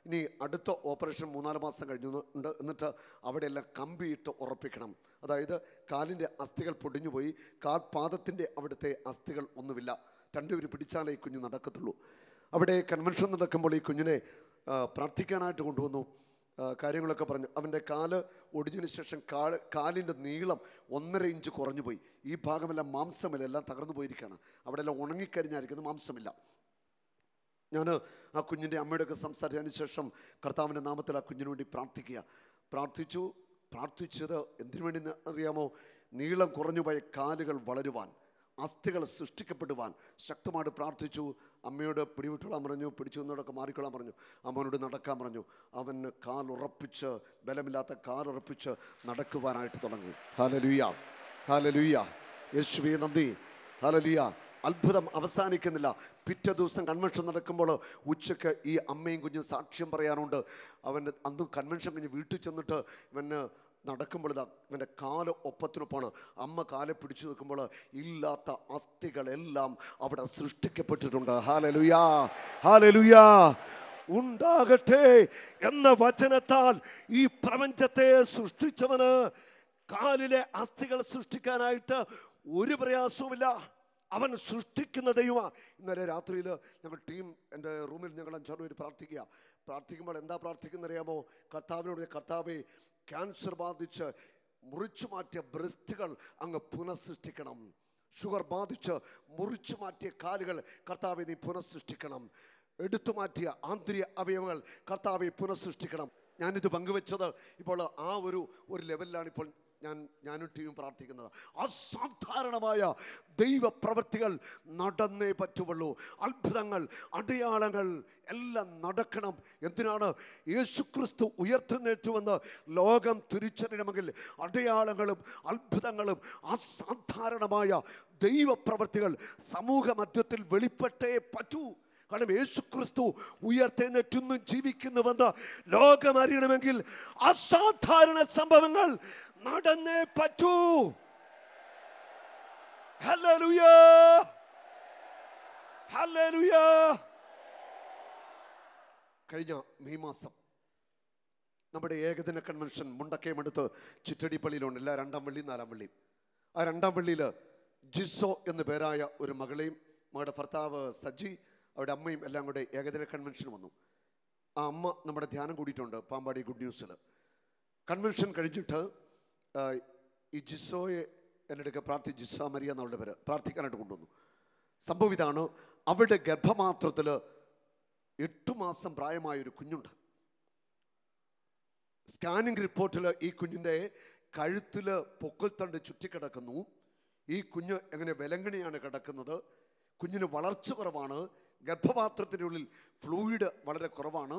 ഇനി അടുത്ത ഓപ്പറേഷൻ 3-4 മാസം കഴിഞ്ഞുണ്ട്. എന്നിട്ട് അവിടെയെല്ലാം കമ്പിയിട്ട് ഉറപ്പിക്കണം. അതായത് കാലിൻ്റെ അസ്ഥികൾ പൊടിഞ്ഞു പോയി, കാൽപാദത്തിൻ്റെ അവിടുത്തെ അസ്ഥികൾ ഒന്നുമില്ല. 2 പേര് പിടിച്ചാലേ ഈ കുഞ്ഞ് നടക്കത്തുള്ളൂ. അവിടെ കൺവെൻഷൻ നടക്കുമ്പോൾ ഈ കുഞ്ഞിനെ പ്രാർത്ഥിക്കാനായിട്ട് കൊണ്ടുവന്നു. കാര്യങ്ങളൊക്കെ പറഞ്ഞു. അവൻ്റെ കാല് ഒടിഞ്ഞതിന് ശേഷം കാലിൻ്റെ നീളം 1.5 ഇഞ്ച് കുറഞ്ഞു പോയി. ഈ ഭാഗമെല്ലാം മാംസമില്ല, എല്ലാം തകർന്നു പോയിരിക്കുകയാണ്. അവിടെ എല്ലാം ഉണങ്ങിക്കരിഞ്ഞായിരിക്കുന്നു, മാംസമില്ല. ഞാൻ ആ കുഞ്ഞിൻ്റെ അമ്മയോടൊക്കെ സംസാരിച്ചതിന് ശേഷം കർത്താവിൻ്റെ നാമത്തിൽ ആ കുഞ്ഞിന് വേണ്ടി പ്രാർത്ഥിച്ചു. പ്രാർത്ഥിച്ചത് എന്തിനു വേണ്ടി അറിയാമോ? നീളം കുറഞ്ഞുപോയ കാലുകൾ വളരുവാൻ, അസ്ഥികൾ സൃഷ്ടിക്കപ്പെടുവാൻ ശക്തമായിട്ട് പ്രാർത്ഥിച്ചു. അമ്മയോട് പിടിവിട്ടോളാൻ പറഞ്ഞു, പിടിച്ചു നിന്നോടൊക്കെ മാറിക്കൊള്ളാൻ പറഞ്ഞു, അമ്മനോട് നടക്കാൻ പറഞ്ഞു. അവന് കാലുറപ്പിച്ച്, ബലമില്ലാത്ത കാലുറപ്പിച്ച് നടക്കുവാനായിട്ട് തുടങ്ങി. ഹല്ലേലൂയ, ഹല്ലേലൂയ, യേശുവേ നന്ദി, ഹല്ലേലൂയ. അത്ഭുതം അവസാനിക്കുന്നില്ല. പിറ്റേ ദിവസം കൺവെൻഷൻ നടക്കുമ്പോൾ ഉച്ചയ്ക്ക് ഈ അമ്മയും കുഞ്ഞും സാക്ഷ്യം പറയാനുണ്ട്. അവൻ്റെ അന്ന് കൺവെൻഷൻ കഴിഞ്ഞ് വീട്ടിൽ ചെന്നിട്ട് ഇവന് നടക്കുമ്പോൾ ഇവൻ്റെ കാല് ഒപ്പത്തിനൊപ്പമാണ്. അമ്മ കാലെ പിടിച്ചു നിൽക്കുമ്പോൾ ഇല്ലാത്ത അസ്ഥികളെല്ലാം അവിടെ സൃഷ്ടിക്കപ്പെട്ടിട്ടുണ്ട്. Hallelujah, hallelujah. ഉണ്ടാകട്ടെ എന്ന വചനത്താൽ ഈ പ്രപഞ്ചത്തെ സൃഷ്ടിച്ചവന് കാലിലെ അസ്ഥികൾ സൃഷ്ടിക്കാനായിട്ട് ഒരു പ്രയാസവുമില്ല. അവൻ സൃഷ്ടിക്കുന്ന ദൈവമാണ്. ഇന്നലെ രാത്രിയിൽ ഞങ്ങൾ ടീം എൻ്റെ റൂമിൽ ഞങ്ങൾ 5 പേര് പ്രാർത്ഥിക്കുമ്പോൾ എന്താ പ്രാർത്ഥിക്കുന്നറിയാമോ? കർത്താവിനോട്, കർത്താവേ, ക്യാൻസർ ബാധിച്ച് മുറിച്ചു മാറ്റിയ ബ്രസ്റ്റുകൾ അങ്ങ് പുനഃസൃഷ്ടിക്കണം. ഷുഗർ ബാധിച്ച് മുറിച്ചു മാറ്റിയ കാലുകൾ കർത്താവെ നീ പുനഃസൃഷ്ടിക്കണം. എടുത്തു മാറ്റിയ ആന്തരിക അവയവങ്ങൾ കർത്താവെ പുനഃസൃഷ്ടിക്കണം. ഞാനിത് പങ്കുവെച്ചത് ഇപ്പോൾ ആ ഒരു ലെവലിലാണ് ഇപ്പോൾ ഞാനും ടീമും പ്രാർത്ഥിക്കുന്നത്. അസാധാരണമായ ദൈവപ്രവൃത്തികൾ നടന്നേ പറ്റുള്ളൂ. അത്ഭുതങ്ങൾ, അടയാളങ്ങൾ എല്ലാം നടക്കണം. എന്തിനാണ്? യേശുക്രിസ്തു ഉയർത്തെഴുന്നേറ്റുവെന്ന് ലോകം തിരിച്ചറിയണമെങ്കിൽ അടയാളങ്ങളും അത്ഭുതങ്ങളും അസാധാരണമായ ദൈവപ്രവൃത്തികൾ സമൂഹ മധ്യത്തിൽ വെളിപ്പെട്ടേ പറ്റൂ. കാരണം യേശുക്രിസ്തു ഉയർത്തെഴുന്നേറ്റുന്നും ജീവിക്കുന്നുവെന്ന് ലോകം അറിയണമെങ്കിൽ അസാധാരണ സംഭവങ്ങൾ നടന്നേ പറ്റൂ. Hallelujah, hallelujah. കഴിഞ്ഞ മെയ് മാസം നമ്മുടെ ഏകദിന കൺവെൻഷൻ മുണ്ടക്കയമെടുത്ത് ചിറ്റടി പള്ളിയിലുണ്ട്. എല്ലാ 2-ാം വെള്ളിയും 4-ാം വെള്ളിയും. ആ 2-ാം വെള്ളിയിൽ ജിസോ എന്ന് പേരായ ഒരു മകളെയും മകളുടെ ഭർത്താവ് സജി, അവിടെ അമ്മയും എല്ലാം കൂടെ ഏകദിന കൺവെൻഷൻ വന്നു. ആ അമ്മ നമ്മുടെ ധ്യാനം കൂടിയിട്ടുണ്ട് പാമ്പാടി ഗുഡ് ന്യൂസിൽ. കൺവെൻഷൻ കഴിഞ്ഞിട്ട് ഈ ജിസോയെ എൻ്റെ അടുക്ക ജിസ മരിയ എന്നവളുടെ പേര് പ്രാർത്ഥിക്കാനായിട്ട് കൊണ്ടുവന്നു. സംഭവം ഇതാണ്, അവളുടെ ഗർഭപാത്രത്തിൽ 8 മാസം പ്രായമായൊരു കുഞ്ഞുണ്ട്. സ്കാനിങ് റിപ്പോർട്ടിൽ ഈ കുഞ്ഞിൻ്റെ കഴുത്തിൽ പൊക്കിൾത്തണ്ട് ചുറ്റിക്കിടക്കുന്നു. ഈ കുഞ്ഞ് എങ്ങനെ വിലങ്ങണിയാണ് കിടക്കുന്നത്. കുഞ്ഞിന് വളർച്ച കുറവാണ്. ഗർഭപാത്രത്തിൻ്റെ ഉള്ളിൽ ഫ്ലൂയിഡ് വളരെ കുറവാണ്.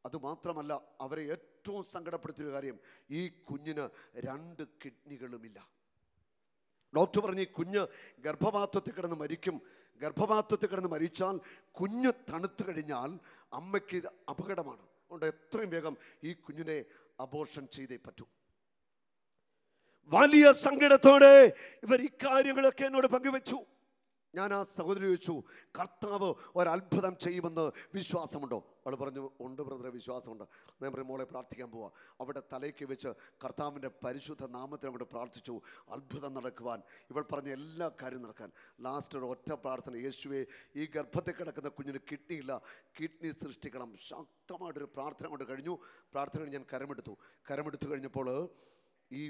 അതുമാത്രമല്ല, അവരെ ഏറ്റവും സങ്കടപ്പെടുത്തിയൊരു കാര്യം, ഈ കുഞ്ഞിന് 2 കിഡ്നികളുമില്ല. ഡോക്ടർ പറഞ്ഞു ഈ കുഞ്ഞ് ഗർഭപാത്രത്തിൽ കിടന്ന് മരിക്കും. ഗർഭപാത്രത്തിൽ കിടന്ന് മരിച്ചാൽ കുഞ്ഞ് തണുത്തു കഴിഞ്ഞാൽ അമ്മയ്ക്ക് ഇത് അപകടമാണ്. അതുകൊണ്ട് എത്രയും വേഗം ഈ കുഞ്ഞിനെ അബോർഷൻ ചെയ്തേ പറ്റൂ. വലിയ സങ്കടത്തോടെ ഇവർ ഇക്കാര്യങ്ങളൊക്കെ എന്നോട് പങ്കുവെച്ചു. ഞാൻ ആ സഹോദരി ചോദിച്ചു, കർത്താവ് ഒരത്ഭുതം ചെയ്യുമെന്ന് വിശ്വാസമുണ്ടോ? അവൾ പറഞ്ഞു, ഉണ്ട് ബ്രദറെ, വിശ്വാസമുണ്ട്. ഞാൻ പറഞ്ഞു, മോളെ പ്രാർത്ഥിക്കാൻ പോവാ. അവിടെ തലയ്ക്ക് വെച്ച് കർത്താവിൻ്റെ പരിശുദ്ധ നാമത്തിൽ അങ്ങോട്ട് പ്രാർത്ഥിച്ചു, അത്ഭുതം നടക്കുവാൻ. ഇവൾ പറഞ്ഞ എല്ലാ കാര്യം നടക്കാൻ. ലാസ്റ്റ് ഒരു ഒറ്റ പ്രാർത്ഥന, യേശുവേ, ഈ ഗർഭത്തിൽ കിടക്കുന്ന കുഞ്ഞിന് കിഡ്നിയില്ല, കിഡ്നി സൃഷ്ടിക്കണം. ശക്തമായിട്ടൊരു പ്രാർത്ഥന കൊണ്ട് കഴിഞ്ഞു. പ്രാർത്ഥന ഞാൻ കരമെടുത്തു കഴിഞ്ഞപ്പോൾ ഈ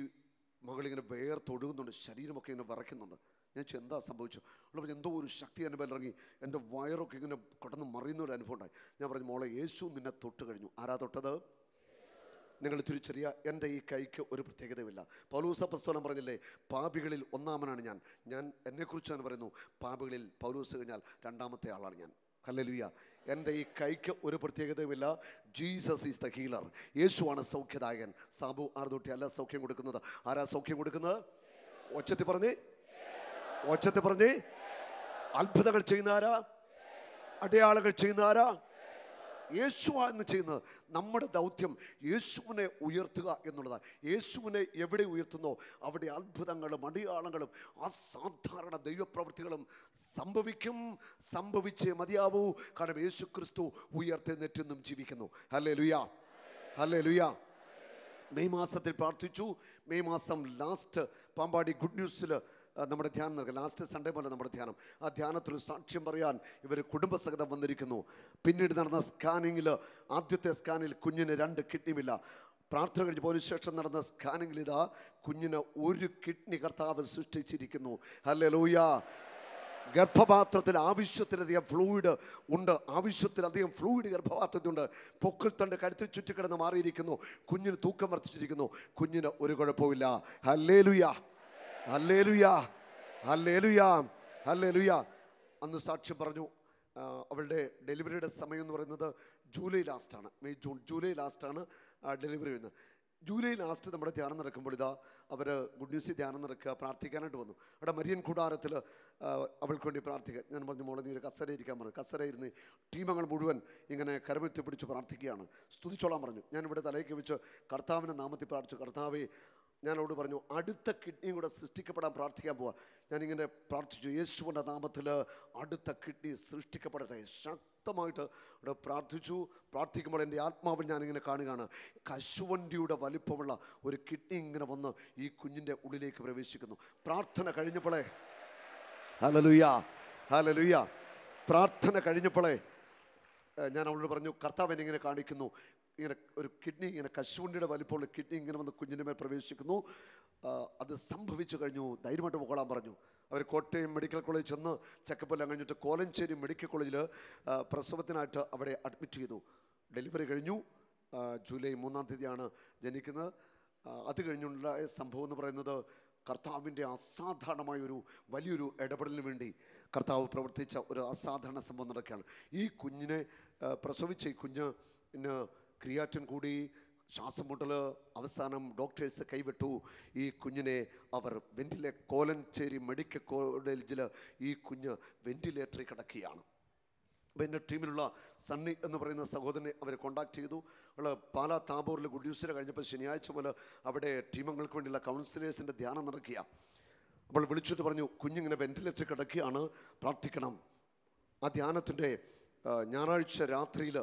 മകളിങ്ങനെ വേർത്തൊടുകുന്നുണ്ട്, ശരീരമൊക്കെ ഇങ്ങനെ വിറയ്ക്കുന്നുണ്ട്. ഞാൻ എന്താ സംഭവിച്ചു? ഉള്ളപ്പോൾ എന്തോ ഒരു ശക്തി എൻ്റെ മേൽ ഇറങ്ങി, എൻ്റെ വയറൊക്കെ ഇങ്ങനെ കടന്ന് മറിയുന്ന ഒരു അനുഭവം ഉണ്ടായി. ഞാൻ പറഞ്ഞു, മോളെ, യേശു നിന്നെ തൊട്ട് കഴിഞ്ഞു. ആരാ തൊട്ടത്? നിങ്ങൾ തിരിച്ചറിയുക, എൻ്റെ ഈ കൈക്ക് ഒരു പ്രത്യേകതയുമില്ല. പൗലോസ് അപ്പോസ്തലൻ പറഞ്ഞില്ലേ, പാപികളിൽ ഒന്നാമനാണ് ഞാൻ എന്നെക്കുറിച്ച് ഞാൻ പറയുന്നു, പാപികളിൽ പൗലോസ് കഴിഞ്ഞാൽ 2ാമത്തെ ആളാണ് ഞാൻ. ഹല്ലേലൂയ. എൻ്റെ ഈ കൈക്ക് ഒരു പ്രത്യേകതയുമില്ല. Jesus is the healer. യേശുവാണ് സൗഖ്യദായകൻ. സാബു ആർതൊട്ടി അല്ല സൗഖ്യം കൊടുക്കുന്നത്. ആരാ സൗഖ്യം കൊടുക്കുന്നത്? ഒച്ചത്തിൽ പറഞ്ഞേ. അത്ഭുതങ്ങൾ ചെയ്യുന്ന ആരാ? അടയാളങ്ങൾ ചെയ്യുന്ന ആരാ? യേശുവാണ് ചെയ്യുന്നത്. നമ്മുടെ ദൗത്യം യേശുവിനെ ഉയർത്തുക എന്നുള്ളതാണ്. യേശുവിനെ എവിടെ ഉയർത്തുന്നോ അവിടെ അത്ഭുതങ്ങളും അടയാളങ്ങളും അസാധാരണ ദൈവപ്രവൃത്തികളും സംഭവിച്ചേ മതിയാവൂ. കാരണം യേശു ക്രിസ്തു ഉയർത്തെഴുന്നേറ്റെന്നും ജീവിക്കുന്നു. Hallelujah, hallelujah. മെയ് മാസത്തിൽ പ്രാർത്ഥിച്ചു. മെയ് മാസം ലാസ്റ്റ് പാമ്പാടി ഗുഡ് ന്യൂസിൽ നമ്മുടെ ധ്യാനം നടക്കുക. ലാസ്റ്റ് സൺഡേ പോലെ നമ്മുടെ ധ്യാനം. ആ ധ്യാനത്തിൽ സാക്ഷ്യം പറയാൻ ഇവർ കുടുംബസഹിതം വന്നിരിക്കുന്നു. പിന്നീട് നടന്ന സ്കാനിങ്ങിൽ, ആദ്യത്തെ സ്കാനിൽ കുഞ്ഞിന് 2 കിഡ്നിയുമില്ല. പ്രാർത്ഥന കഴിഞ്ഞ് പോലീസ് സ്റ്റേഷൻ നടന്ന സ്കാനിങ്ങിൽ ഇതാ കുഞ്ഞിന് 1 കിഡ്നി കർത്താവ് സൃഷ്ടിച്ചിരിക്കുന്നു. ഹല്ലേലൂയ. ഗർഭപാത്രത്തിൽ ആവശ്യത്തിലധികം ഫ്ലൂയിഡ് ഉണ്ട്, ആവശ്യത്തിലധികം ഫ്ലൂയിഡ് ഗർഭപാത്രത്തിലുണ്ട്. പൊക്കിൾ തണ്ട് കഴുത്തിൽ ചുറ്റിക്കിടന്ന് മാറിയിരിക്കുന്നു. കുഞ്ഞിന് തൂക്കം വർദ്ധിച്ചിരിക്കുന്നു. കുഞ്ഞിന് ഒരു കുഴപ്പമില്ല. Hallelujah, hallelujah, hallelujah, hallelujah. അന്ന് സാക്ഷ്യം പറഞ്ഞു. അവളുടെ ഡെലിവറിയുടെ സമയം എന്ന് പറയുന്നത് ജൂലൈ ലാസ്റ്റാണ്. മെയ് ജൂൺ ജൂലൈ ലാസ്റ്റാണ് ഡെലിവറി വരുന്നത്. ജൂലൈ ലാസ്റ്റ് നമ്മുടെ ധ്യാനം നടക്കുമ്പോൾ ഇതാ അവർ ഗുഡ് ന്യൂസിൽ ധ്യാനം നടക്കുക, പ്രാർത്ഥിക്കാനായിട്ട് വന്നു. അവിടെ മരിയൻ കൂടാരത്തിൽ അവൾക്ക് വേണ്ടി പ്രാർത്ഥിക്കുക. ഞാൻ പറഞ്ഞു, മോളെ നീ ഒരു കസര ഇരിക്കാൻ പറഞ്ഞു. കസര ഇരുന്ന് ടീമങ്ങൾ മുഴുവൻ ഇങ്ങനെ കരമെത്തി പിടിച്ച് പ്രാർത്ഥിക്കുകയാണ്. സ്തുതിച്ചോളാൻ പറഞ്ഞു. ഞാനിവിടെ തലയ്ക്ക് വെച്ച് കർത്താവിൻ്റെ നാമത്തിൽ പ്രാർത്ഥിച്ചു. കർത്താവേ, ഞാൻ അവരോട് പറഞ്ഞു, അടുത്ത കിഡ്നിയും കൂടെ സൃഷ്ടിക്കപ്പെടാൻ പ്രാർത്ഥിക്കാൻ പോവാ. ഞാനിങ്ങനെ പ്രാർത്ഥിച്ചു, യേശുവിൻ്റെ നാമത്തിൽ അടുത്ത കിഡ്നി സൃഷ്ടിക്കപ്പെടട്ടെ. ശക്തമായിട്ട് അവിടെ പ്രാർത്ഥിച്ചു. പ്രാർത്ഥിക്കുമ്പോൾ എൻ്റെ ആത്മാവിൽ ഞാനിങ്ങനെ കാണുകയാണ്, കശുവണ്ടിയുടെ വലിപ്പമുള്ള ഒരു കിഡ്നി ഇങ്ങനെ വന്ന് ഈ കുഞ്ഞിൻ്റെ ഉള്ളിലേക്ക് പ്രവേശിക്കുന്നു. പ്രാർത്ഥന കഴിഞ്ഞപ്പോഴേ, ഹല്ലേലൂയ, ഹല്ലേലൂയ, പ്രാർത്ഥന കഴിഞ്ഞപ്പോഴേ ഞാൻ അവളോട് പറഞ്ഞു, കർത്താവ് എന്നെ ഇങ്ങനെ കാണിക്കുന്നു, ഇങ്ങനെ ഒരു കിഡ്നി, ഇങ്ങനെ കശുവണ്ടിയുടെ വലിപ്പമുള്ള കിഡ്നി ഇങ്ങനെ വന്ന് കുഞ്ഞിൻ്റെ മേൽ പ്രവേശിക്കുന്നു. അത് സംഭവിച്ചു കഴിഞ്ഞു, ധൈര്യമായിട്ട് പോകാൻ പറഞ്ഞു. അവർ കോട്ടയം മെഡിക്കൽ കോളേജ് ചെന്ന് ചെക്കപ്പെല്ലാം കഴിഞ്ഞിട്ട് കോലഞ്ചേരി മെഡിക്കൽ കോളേജിൽ പ്രസവത്തിനായിട്ട് അവിടെ അഡ്മിറ്റ് ചെയ്തു. ഡെലിവറി കഴിഞ്ഞു. ജൂലൈ 3-ാം തീയതിയാണ് ജനിക്കുന്നത്. അത് കഴിഞ്ഞുണ്ടായ സംഭവം എന്ന് പറയുന്നത് കർത്താവിൻ്റെ അസാധാരണമായൊരു വലിയൊരു ഇടപെടലിന് വേണ്ടി കർത്താവ് പ്രവർത്തിച്ച ഒരു അസാധാരണ സംഭവം നടക്കുകയാണ്. ഈ കുഞ്ഞിനെ പ്രസവിച്ച ഈ കുഞ്ഞിന് ക്രിയാറ്റിൻ കൂടി, ശ്വാസം മുട്ടൽ, അവസാനം ഡോക്ടേഴ്സ് കൈവിട്ടു. ഈ കുഞ്ഞിനെ അവർ കോലഞ്ചേരി മെഡിക്കൽ കോളേജിൽ ഈ കുഞ്ഞ് വെന്റിലേറ്ററിൽ കിടക്കുകയാണ്. അപ്പോൾ എൻ്റെ ടീമിലുള്ള സണ്ണി എന്ന് പറയുന്ന സഹോദരനെ അവർ കോൺടാക്ട് ചെയ്തു. അവൾ പാലാ താബോറിൽ ഗുഡ് ന്യൂസിൽ കഴിഞ്ഞപ്പോൾ ശനിയാഴ്ച പോലെ അവിടെ ടീമങ്ങൾക്ക് വേണ്ടിയുള്ള കൗൺസിലേഴ്സിൻ്റെ ധ്യാനം നടക്കുക. അപ്പോൾ വിളിച്ചിട്ട് പറഞ്ഞു, കുഞ്ഞിങ്ങനെ വെന്റിലേറ്ററിൽ കിടക്കുകയാണ്, പ്രാർത്ഥിക്കണം. ആ ധ്യാനത്തിൻ്റെ ഞായറാഴ്ച രാത്രിയിൽ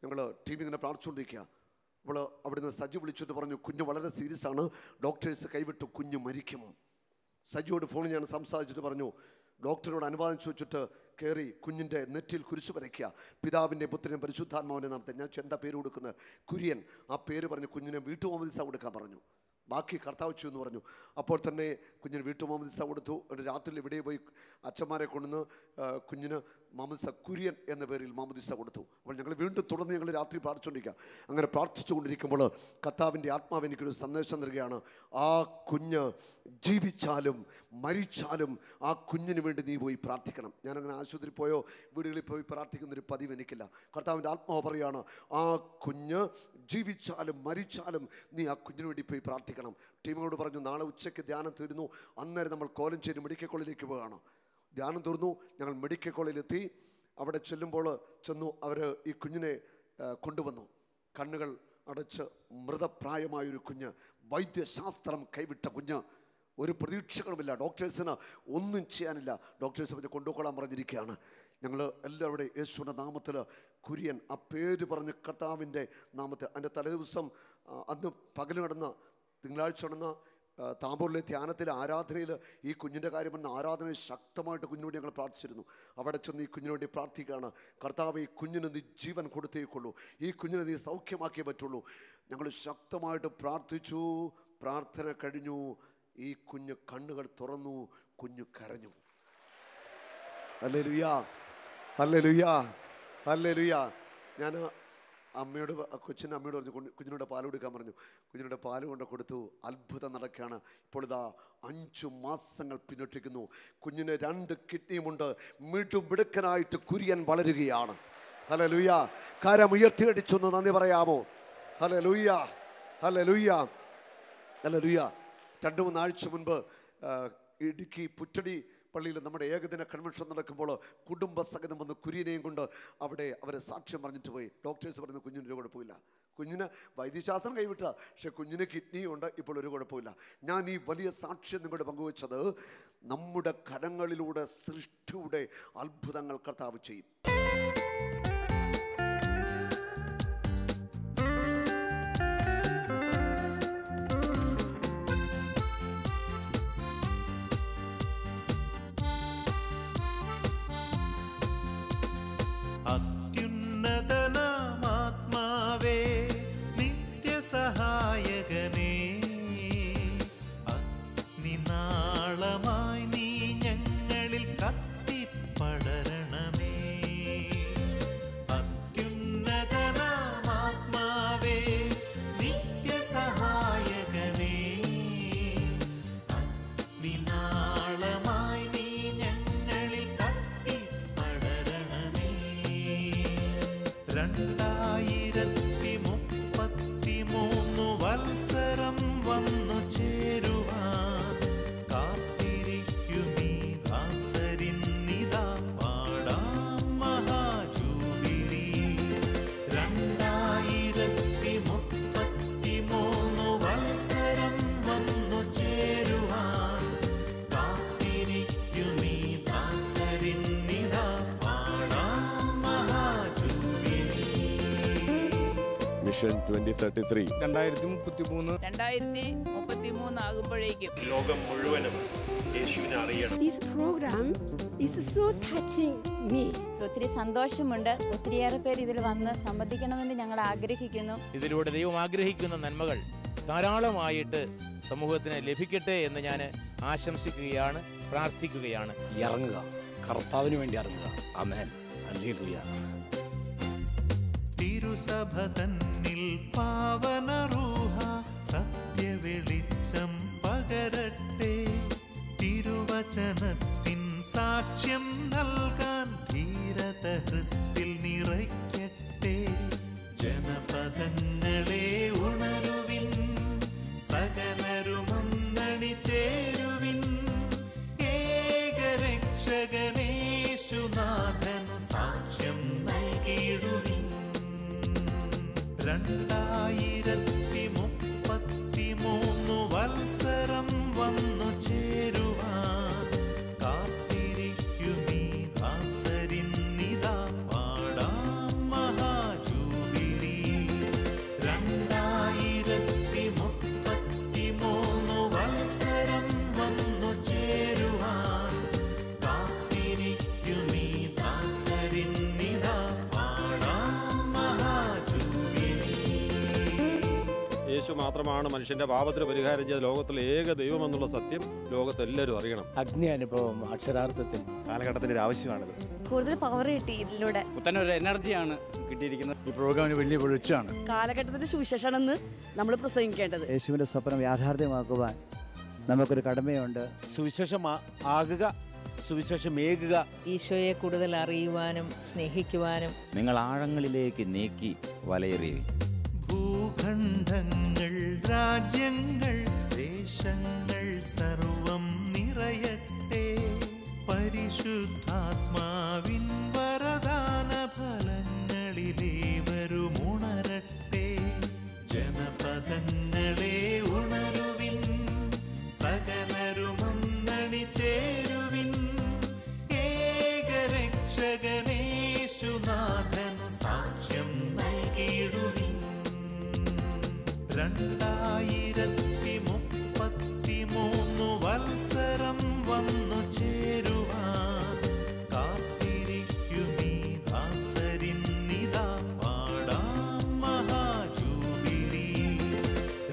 ഞങ്ങൾ ടീമിങ്ങനെ പ്രാർത്ഥിച്ചുകൊണ്ടിരിക്കുക. അപ്പോൾ അവിടുന്ന് സജി വിളിച്ചിട്ട് പറഞ്ഞു, കുഞ്ഞ് വളരെ സീരിയസ് ആണ്, ഡോക്ടേഴ്സ് കൈവിട്ടു, കുഞ്ഞ് മരിക്കും. സജിയോട് ഫോണിൽ ഞാൻ സംസാരിച്ചിട്ട് പറഞ്ഞു, ഡോക്ടറിനോട് അനുവാദം ചോദിച്ചിട്ട് കയറി കുഞ്ഞിൻ്റെ നെറ്റിയിൽ കുരിശ് വരയ്ക്കുക, പിതാവിൻ്റെ പുത്രനും പരിശുദ്ധാത്മാവിൻ്റെ നാമത്തെ. ഞാൻ എന്താ പേര് കൊടുക്കുന്നത്? കുര്യൻ. ആ പേര് പറഞ്ഞ് കുഞ്ഞിനെ വീട്ടുമാമോദീസ കൊടുക്കാൻ പറഞ്ഞു. ബാക്കി കർത്താവ് ചെയ്തു എന്ന് പറഞ്ഞു. അപ്പോൾ തന്നെ കുഞ്ഞിന് വീട്ടുമാമോദീസ കൊടുത്തു. രാത്രിയിൽ ഇവിടെ പോയി അച്ഛന്മാരെ കൊണ്ടുവന്ന് കുഞ്ഞിന് മാമോദീസ കുര്യൻ എന്ന പേരിൽ മാമോദീസ കൊടുത്തു. അപ്പോൾ ഞങ്ങൾ വീണ്ടും തുടർന്ന് ഞങ്ങൾ രാത്രി പ്രാർത്ഥിച്ചുകൊണ്ടിരിക്കുക. അങ്ങനെ പ്രാർത്ഥിച്ചു കൊണ്ടിരിക്കുമ്പോൾ കർത്താവിൻ്റെ ആത്മാവ് എനിക്കൊരു സന്ദേശം നൽകുകയാണ്, ആ കുഞ്ഞ് ജീവിച്ചാലും മരിച്ചാലും ആ കുഞ്ഞിന് വേണ്ടി നീ പോയി പ്രാർത്ഥിക്കണം. ഞാനങ്ങനെ ആശുപത്രിയിൽ പോയോ വീടുകളിൽ പോയി പ്രാർത്ഥിക്കുന്നൊരു പതിവ് എനിക്കില്ല. കർത്താവിൻ്റെ ആത്മാവ് പറയുകയാണ്, ആ കുഞ്ഞ് ജീവിച്ചാലും മരിച്ചാലും നീ ആ കുഞ്ഞിന് വേണ്ടി പോയി പ്രാർത്ഥിക്കണം. ടീമിനോട് പറഞ്ഞു, നാളെ ഉച്ചയ്ക്ക് ധ്യാനം തീരുന്നു. അന്നേരം നമ്മൾ കോലഞ്ചേരി മെഡിക്കൽ കോളേജിലേക്ക് പോവുകയാണ്. ധ്യാനം തീർന്നു. ഞങ്ങൾ മെഡിക്കൽ കോളേജിലെത്തി. അവിടെ ചെന്നു അവർ ഈ കുഞ്ഞിനെ കൊണ്ടുവന്നു. കണ്ണുകൾ അടച്ച് മൃതപ്രായമായൊരു കുഞ്ഞ്, വൈദ്യശാസ്ത്രം കൈവിട്ട കുഞ്ഞ്, ഒരു പ്രതീക്ഷകളുമില്ല, ഡോക്ടേഴ്സിന് ഒന്നും ചെയ്യാനില്ല. ഡോക്ടേഴ്സ് പിന്നെ കൊണ്ടുപോകാൻ പറഞ്ഞിരിക്കുകയാണ്. ഞങ്ങൾ എല്ലാവരുടെ യേശുവിൻ്റെ നാമത്തിൽ കുര്യൻ, ആ പേര് പറഞ്ഞ് കർത്താവിൻ്റെ നാമത്തിൽ. അതിൻ്റെ തലേദിവസം അന്ന് പകൽ നടന്ന തിങ്കളാഴ്ച നടന്ന താമ്പൂരിലെ ധ്യാനത്തിലെ ആരാധനയിൽ ഈ കുഞ്ഞിൻ്റെ കാര്യം പറഞ്ഞ ആരാധനയിൽ ശക്തമായിട്ട് കുഞ്ഞിന് വേണ്ടി ഞങ്ങൾ പ്രാർത്ഥിച്ചിരുന്നു. അവിടെ ചെന്ന് ഈ കുഞ്ഞിന് വേണ്ടി പ്രാർത്ഥിക്കുകയാണ്, കർത്താവ് ഈ കുഞ്ഞിന് നീ ജീവൻ കൊടുത്തേക്കുള്ളൂ, ഈ കുഞ്ഞിനെ നീ സൗഖ്യമാക്കിയേ പറ്റുള്ളൂ. ഞങ്ങൾ ശക്തമായിട്ട് പ്രാർത്ഥിച്ചു. പ്രാർത്ഥന കഴിഞ്ഞു. ഈ കുഞ്ഞ് കണ്ണുകൾ തുറന്നു, കുഞ്ഞ് കരഞ്ഞു. Hallelujah, hallelujah, hallelujah. ഞാൻ അമ്മയോട് കൊച്ചിൻ്റെ അമ്മയോട് പറഞ്ഞു, കുഞ്ഞിനോട് പാൽ കൊടുക്കാൻ പറഞ്ഞു. കുഞ്ഞിനോട് പാൽ കൊണ്ട് കൊടുത്തു. അത്ഭുതം നടക്കുകയാണ്. ഇപ്പോൾ ഇതാ 5 മാസങ്ങൾ പിന്നിട്ടിരിക്കുന്നു. കുഞ്ഞിന് 2 കിഡ്നിയുമുണ്ട്. മിടുമിടുക്കനായിട്ട് കുര്യൻ വളരുകയാണ്. ഹല്ലേലൂയ. കരം ഉയർത്തിയടിച്ചൊന്ന് നന്ദി പറയാമോ? Hallelujah, hallelujah, hallelujah. 2-3 ആഴ്ച മുൻപ് ഇടുക്കി പുറ്റടി പള്ളിയിൽ നമ്മുടെ ഏകദിന കൺവെൻഷൻ നടക്കുമ്പോൾ കുടുംബസഹിതം വന്ന് കുര്യനെയും കൊണ്ട് അവിടെ അവർ സാക്ഷ്യം പറഞ്ഞിട്ട് പോയി. ഡോക്ടേഴ്സ് പറയുന്നത് കുഞ്ഞിന് ഒരു കുഴപ്പമില്ല. കുഞ്ഞിന് വൈദ്യശാസ്ത്രം കൈവിട്ട, പക്ഷെ കുഞ്ഞിന് കിഡ്നി ഉണ്ട്, ഇപ്പോൾ ഒരു കുഴപ്പമില്ല. ഞാൻ ഈ വലിയ സാക്ഷ്യം നിങ്ങളുടെ പങ്കുവെച്ചത് നമ്മുടെ കരങ്ങളിലൂടെ സൃഷ്ടിയുടെ അത്ഭുതങ്ങൾ കർത്താവ് ചെയ്യും. അത്യുന്നതനാമാത്മാവേ, നിത്യസഹായകനേ, അഗ്നിനാളമായി നീ ഞങ്ങളിൽ കത്തിപ്പടരണമേ. 2033 വത്സരം വന്നു ചേരുവാൻ കാത്തിരിക്കുമീ ദാസരിന്നിതാ പാടാം മഹാജൂബിലി. 2033 വത്സരം വന്നു ചേരുവാൻ കാത്തിരിക്കുമീ ദാസരിന്നിതാ പാടാം മഹാജൂബിലി. മിഷൻ 2033 2033 ആകുമ്പോഴേക്കും ലോകം മുഴുവനും യേശുവിനെ അറിയണം. This program is so touching me. ഒത്തിരി സന്തോഷമുണ്ട്. ഒത്തിരിയേറെ പേര് ഇതിൽ വന്ന് സംബന്ധിക്കണമെന്ന് ഞങ്ങൾ ആഗ്രഹിക്കുന്നു. ഇതിലൂടെ ദൈവം ആഗ്രഹിക്കുന്ന നന്മകൾ ധാരാളമായിട്ട് സമൂഹത്തിന് ലഭിക്കട്ടെ എന്ന് ഞാൻ ആശംസിക്കുകയാണ്, പ്രാർത്ഥിക്കുകയാണ്. ഇറങ്ങുക, കർത്താവിന് വേണ്ടി ഇറങ്ങുക. ആമേൻ. ഹല്ലേലൂയ. തിരുസഭ തന്നിൽ പാവന റൂഹ സത്യവെളിച്ചം പകരട്ടെ. തിരുവചനത്തിൻ സാക്ഷ്യം നൽകാൻ ധീരത ഹൃത്തിൽ നിറയ്ക്കട്ടെ. ജനപദങ്ങളെ ഉണരുവിൻ, സകലരുമൊന്നണി ചേരുവിൻ. ഏകരക്ഷകനേശുനാഥനു സാക്ഷ്യം നൽകിയിടുവിൻ. 2033 വത്സരം വന്നു ചേരുവാൻ കാത്തിരിക്കുമീ ദാസരിന്നിതാ പാടാം മഹാജൂബിലി. 2033 വത്സരം വന്നു ചേരുവാൻ കാത്തിരിക്കുമീ ദാസരിന്നിതാ പാടാം മഹാജൂബിലി. യേശു മാത്രമാണ് മനുഷ്യന്റെ പാപത്തിന് പരിഹാരം ചെയ്ത ലോകത്തിലെ ഏക ദൈവമെന്നുള്ള സത്യം ലോകത്തെല്ലാവരും അറിയണം. അഗ്നി അനുഭവം അക്ഷരാർത്ഥത്തിൽ കാലഘട്ടത്തിന്റെ ഒരു ആവശ്യമാണിത്. കൂടുതൽ പവർ കിട്ടി ഇതിലൂടെ. പുത്തനൊരു എനർജിയാണ് കിട്ടിയിരിക്കുന്നത്. ഈ പ്രോഗ്രാമിന് വലിയ വെളിച്ചാണ്. കാലഘട്ടത്തിന്റെ സുവിശേഷമാണെന്ന് നമ്മൾ പ്രസംഗിക്കേണ്ടത്. യേശുവിൻ്റെ സ്വപ്നം യാഥാർത്ഥ്യമാക്കുവാൻ നമുക്കൊരു കടമയുണ്ട്. സുവിശേഷം ആകുക, സുവിശേഷമേകുക. ഈശോയെ കൂടുതൽ അറിയുവാനും സ്നേഹിക്കുവാനും നിങ്ങൾ ആഴങ്ങളിലേക്ക് നീക്കി വലയെറിയുവിൻ. ഭൂഖണ്ഡങ്ങൾ, രാജ്യങ്ങൾ, ദേശങ്ങൾ സർവം നിറയട്ടെ. പരിശുദ്ധാത്മാവിൻ വരദാന ഫലങ്ങളിലേവരും ഉണരട്ടെ. ജനപദങ്ങളെ ഉണരുവിൻ, സകലരുമൊന്നണി ചേരുവിൻ. ഏകരക്ഷകനേശുനാഥനു സാക്ഷ്യം നൽകിയിടുവിൻ. 2033 വത്സരം വന്നു ചേരുവാൻ കാത്തിരിക്കുമീ ദാസരിന്നിതാ പാടാം മഹാജൂബിലി.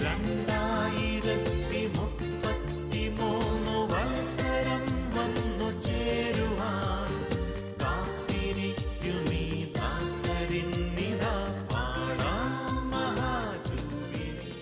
2033 വത്സരം വന്നു ചേരുവാൻ കാത്തിരിക്കുമീ ദാസരിന്നിതാ പാടാം മഹാജൂബിലി.